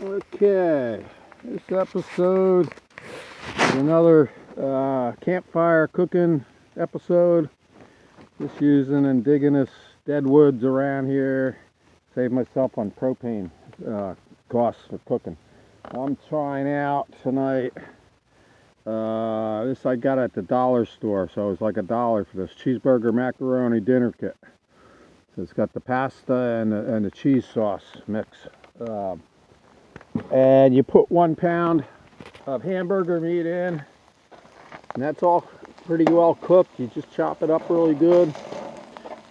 Okay, this episode is another campfire cooking episode. Just using indigenous dead woods around here. Save myself on propane costs for cooking. I'm trying out tonight. This I got at the dollar store, so it was like $1 for this cheeseburger macaroni dinner kit. So it's got the pasta and the cheese sauce mix. And you put 1 pound of hamburger meat in, and that's all pretty well cooked. You just chop it up really good.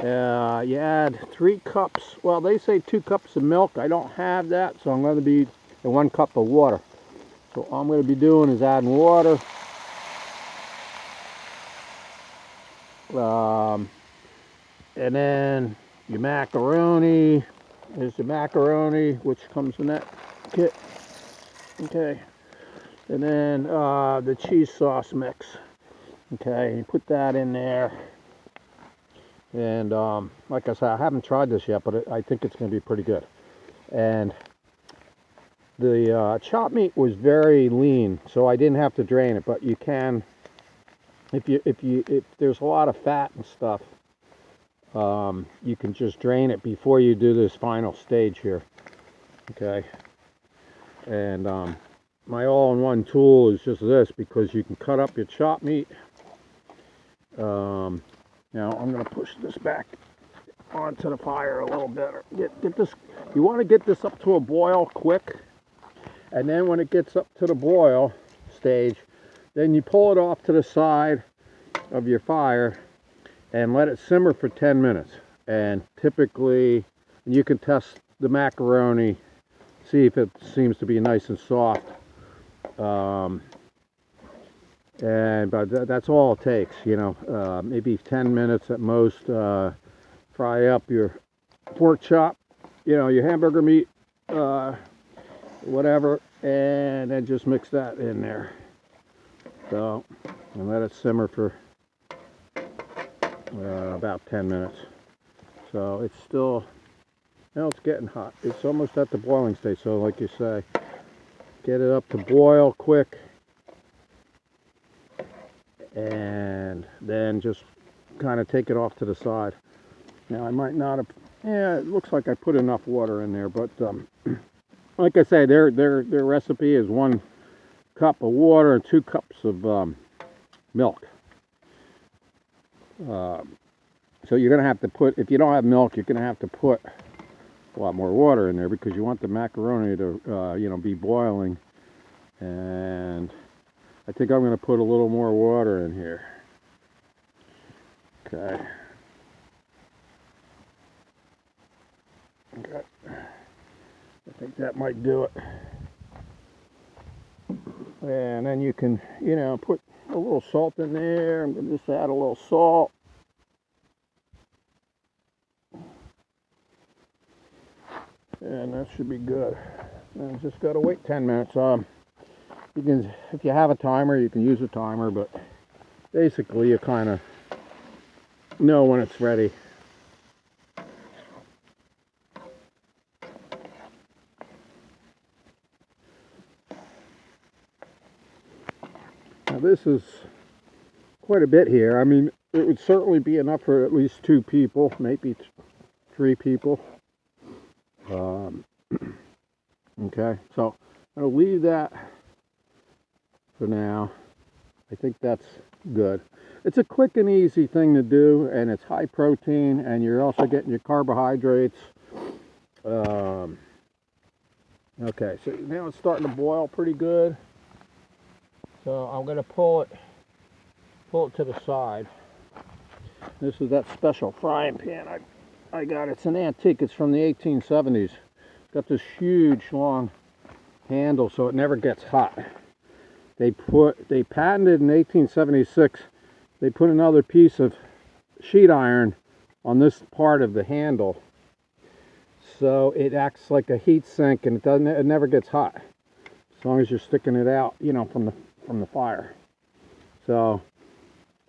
You add 3 cups, well, they say 2 cups of milk. I don't have that, so I'm going to be in 1 cup of water. So all I'm going to be doing is adding water. And then your macaroni. There's the macaroni, which comes in that kit. Okay. And then the cheese sauce mix. Okay, you put that in there. And like I said, I haven't tried this yet, but I think it's going to be pretty good. And the chopped meat was very lean, so I didn't have to drain it. But you can, if there's a lot of fat and stuff, you can just drain it before you do this final stage here. Okay. And my all-in-one tool is just this, because you can cut up your chopped meat. Now I'm going to push this back onto the fire a little bit. Get this. You want to get this up to a boil quick, and then when it gets up to the boil stage, then you pull it off to the side of your fire and let it simmer for 10 minutes. And typically, you can test the macaroni, see if it seems to be nice and soft. But that's all it takes, you know, maybe 10 minutes at most. Fry up your pork chop, you know, your hamburger meat, whatever, and then just mix that in there. So, and let it simmer for about 10 minutes. So it's still, you know, it's getting hot. It's almost at the boiling stage. So like you say, get it up to boil quick, and then just kind of take it off to the side. Now I might not have, yeah, it looks like I put enough water in there, but like I say, their recipe is 1 cup of water and 2 cups of milk. So you're going to have to put, if you don't have milk, you're going to have to put a lot more water in there, because you want the macaroni to, you know, be boiling. And I think I'm going to put a little more water in here. Okay. Okay. I think that might do it. And then you can, you know, put a little salt in there. I'm going to just add a little salt. And that should be good. And just got to wait 10 minutes. You can, if you have a timer, you can use a timer, but basically you kind of know when it's ready. Now this is quite a bit here. I mean, it would certainly be enough for at least 2 people, maybe 3 people. Okay, so I'm going to leave that for now. I think that's good. It's a quick and easy thing to do, and it's high protein, and you're also getting your carbohydrates. Okay, so now it's starting to boil pretty good. So I'm going to pull it to the side. This is that special frying pan I got. It's an antique. It's from the 1870s. It's got this huge long handle, so it never gets hot. They patented in 1876. They put another piece of sheet iron on this part of the handle, so it acts like a heat sink, and it never gets hot as long as you're sticking it out, you know, from the fire. So,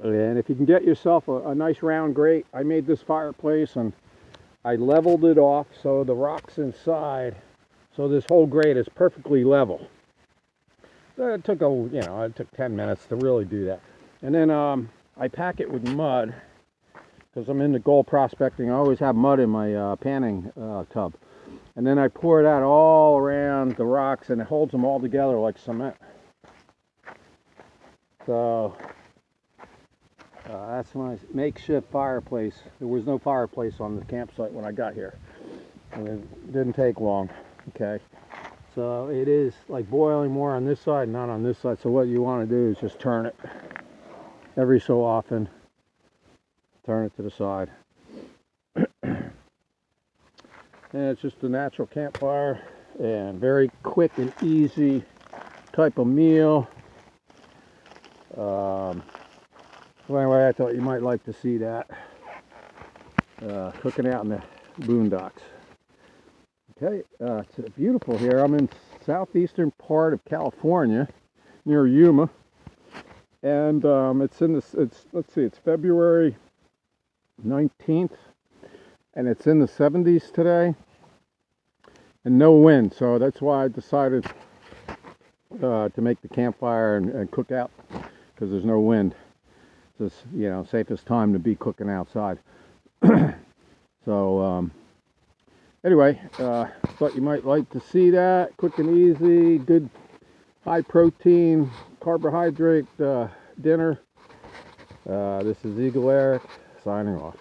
and if you can get yourself a nice round grate, I made this fireplace and I leveled it off so the rocks inside so this whole grate is perfectly level. So it took it took 10 minutes to really do that. And then I pack it with mud because I'm into gold prospecting. I always have mud in my panning tub. And then I pour it out all around the rocks, and it holds them all together like cement. So that's my makeshift fireplace. There was no fireplace on the campsite when I got here. And it didn't take long. Okay. So it is like boiling more on this side, not on this side. So what you want to do is just turn it every so often. Turn it to the side. And it's just a natural campfire and very quick and easy type of meal. So anyway, I thought you might like to see that. Cooking out in the boondocks. Okay, it's beautiful here. I'm in southeastern part of California, near Yuma, and it's February 19th, and it's in the 70s today, and no wind. So that's why I decided to make the campfire and cook out, because there's no wind. It's just, safest time to be cooking outside. So anyway, thought you might like to see that. Quick and easy, good high protein carbohydrate dinner. This is Eagle Eric signing off.